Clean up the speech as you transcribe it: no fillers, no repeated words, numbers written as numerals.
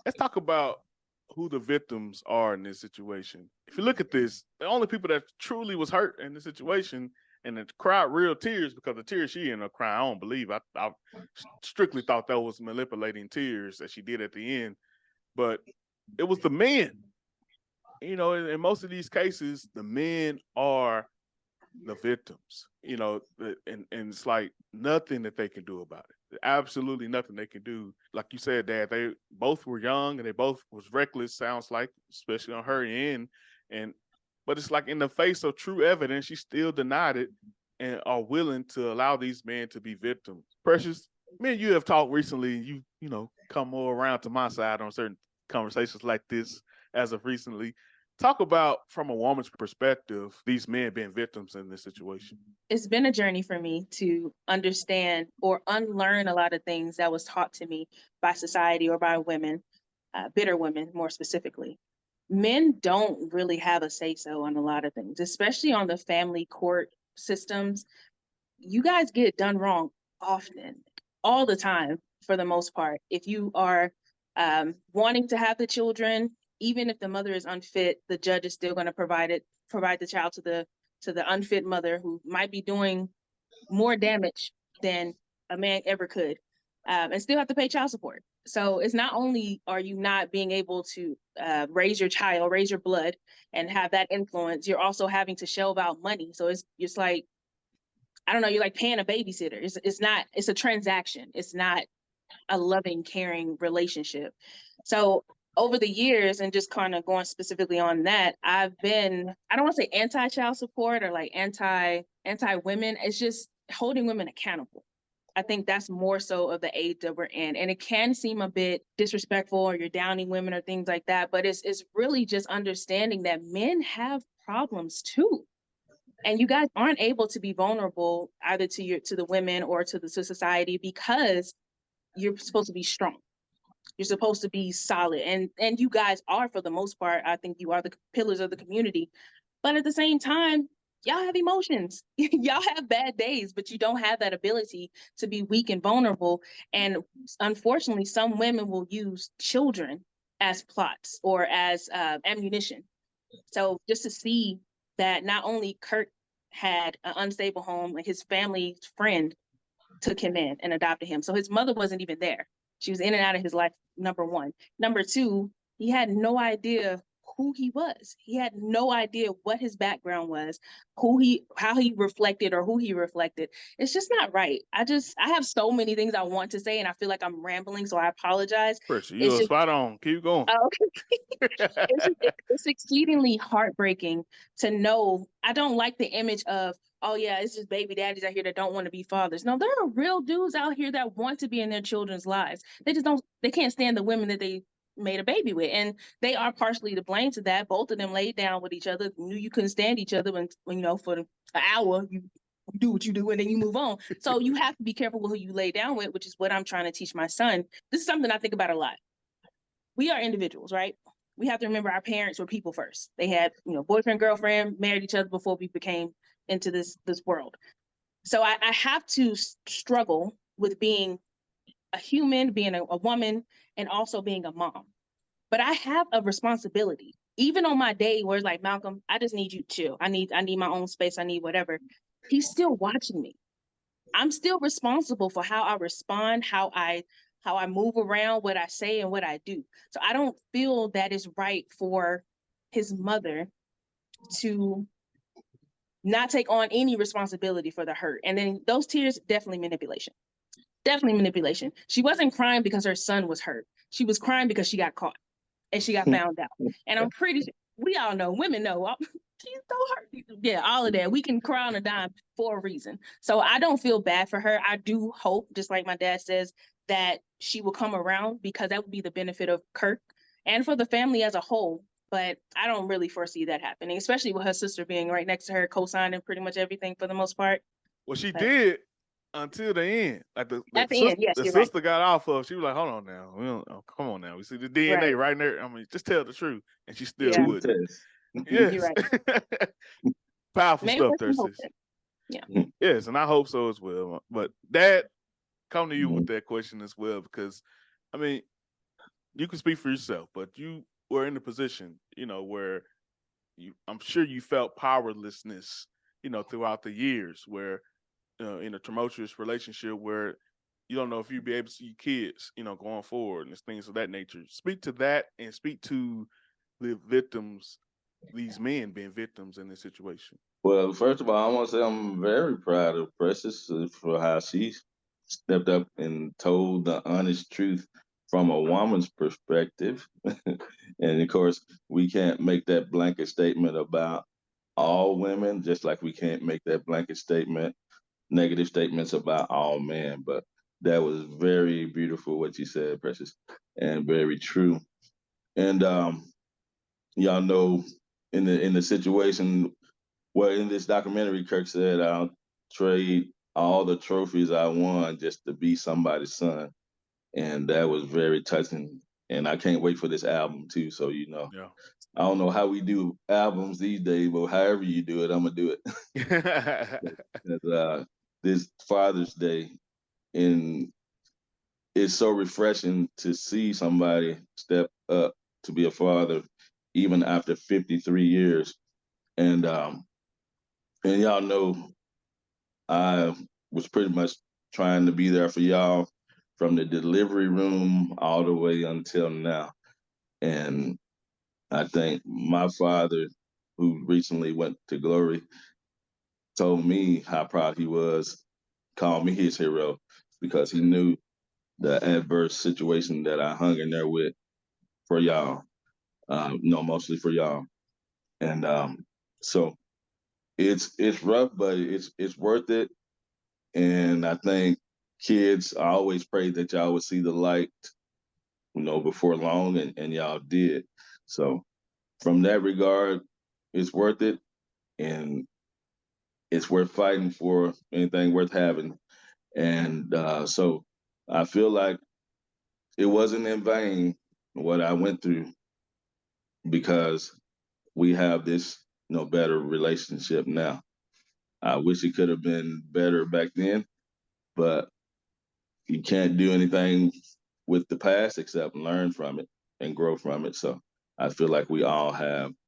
let's talk about who the victims are in this situation. If you look at this, the only people that truly was hurt in this situation and it cried real tears, because the tears she ended up crying, I don't believe. I strictly thought that was manipulating tears that she did at the end, but it was the men. You know, in most of these cases, the men are the victims. You know, and it's like nothing that they can do about it. Absolutely nothing they can do. Like you said, Dad, they both were young and they both was reckless. Sounds like, especially on her end, and but it's like in the face of true evidence, she still denied it and are willing to allow these men to be victims. Precious, me and you have talked recently. You know come more around to my side on certain conversations like this as of recently. Talk about from a woman's perspective, these men being victims in this situation. It's been a journey for me to understand or unlearn a lot of things that was taught to me by society or by women, bitter women more specifically. Men don't really have a say-so on a lot of things, especially on the family court systems. You guys get done wrong often, all the time, for the most part. If you are wanting to have the children, even if the mother is unfit, the judge is still going to provide the child to the unfit mother who might be doing more damage than a man ever could, and still have to pay child support. So it's not only are you not being able to raise your child, raise your blood, and have that influence, you're also having to shell out money. So it's like, I don't know, you're like paying a babysitter. It's a transaction. It's not a loving, caring relationship. So over the years, and just kind of going specifically on that, I've been, I don't want to say anti-child support or like anti-women. It's just holding women accountable. I think that's more so of the age that we're in. And it can seem a bit disrespectful or you're downing women or things like that, but it's really just understanding that men have problems too. And you guys aren't able to be vulnerable either to the women or to society, because you're supposed to be strong. You're supposed to be solid. And you guys are, for the most part. I think you are the pillars of the community. But at the same time, y'all have emotions. Y'all have bad days, but you don't have that ability to be weak and vulnerable. And unfortunately, some women will use children as plots or as ammunition. So just to see that not only Kirk had an unstable home, like his family friend took him in and adopted him. So his mother wasn't even there. She was in and out of his life, number one. Number two, he had no idea who he was. He had no idea what his background was, how he reflected or who he reflected. It's just not right. I have so many things I want to say and I feel like I'm rambling, so I apologize. Precious, It's you're just, spot on. Keep going. it's exceedingly heartbreaking to know. I don't like the image of, oh yeah, it's just baby daddies out here that don't want to be fathers. No, there are real dudes out here that want to be in their children's lives. They can't stand the women that they made a baby with. And they are partially to blame to that. Both of them laid down with each other, knew you couldn't stand each other when for an hour, you do what you do and then you move on. So you have to be careful with who you lay down with, which is what I'm trying to teach my son. This is something I think about a lot. We are individuals, right? We have to remember our parents were people first. They had, boyfriend, girlfriend, married each other before we became into this world. So I have to struggle with being a human, being a woman, and also being a mom. But I have a responsibility. Even on my day where it's like, Malcolm, I just need you to chill. I need my own space. I need whatever. He's still watching me. I'm still responsible for how I respond, how I move around, what I say and what I do. So I don't feel that it's right for his mother to not take on any responsibility for the hurt. And then those tears, definitely manipulation. Definitely manipulation. She wasn't crying because her son was hurt. She was crying because she got caught and she got found out. And I'm pretty sure, we all know, women know, she's so hurt. Yeah, all of that. We can cry on a dime for a reason. So I don't feel bad for her. I do hope, just like my dad says, that she will come around, because that would be the benefit of Kirk and for the family as a whole. But I don't really foresee that happening, especially with her sister being right next to her, co-signing pretty much everything for the most part. Well, she did until the end. Like At the end, yes, the you're right. sister got off of. She was like, "Hold on now, come on now. We see the DNA right there. I mean, just tell the truth." And she still wouldn't. Yes, you're right. Powerful Maybe stuff there, sis. Yeah. Yes, and I hope so as well. But Dad, come to you with that question as well, because I mean, you can speak for yourself, but you were in a position, where I'm sure you felt powerlessness, throughout the years where, in a tumultuous relationship where you don't know if you'd be able to see your kids, going forward and things of that nature. Speak to that and speak to the victims, these men being victims in this situation. Well, first of all, I want to say I'm very proud of Precious for how she stepped up and told the honest truth from a woman's perspective. And of course, we can't make that blanket statement about all women, just like we can't make that blanket statement, negative statements about all men. But that was very beautiful what you said, Precious, and very true. And y'all know in the situation, well, in this documentary, Kirk said, "I'll trade all the trophies I won just to be somebody's son," and that was very touching. And I can't wait for this album too. So Yeah. I don't know how we do albums these days, but however you do it, I'm gonna do it. Because, this Father's Day, and it's so refreshing to see somebody step up to be a father, even after 53 years. And y'all know I was pretty much trying to be there for y'all from the delivery room all the way until now. And I think my father, who recently went to glory, told me how proud he was, called me his hero because he knew the adverse situation that I hung in there with for y'all. Mostly for y'all. And so it's rough, but it's worth it. And I think kids, I always prayed that y'all would see the light, before long, and y'all did. So from that regard, it's worth it, and it's worth fighting for anything worth having. And so I feel like it wasn't in vain what I went through because we have this, better relationship now. I wish it could have been better back then, but you can't do anything with the past except learn from it and grow from it. So I feel like we all have.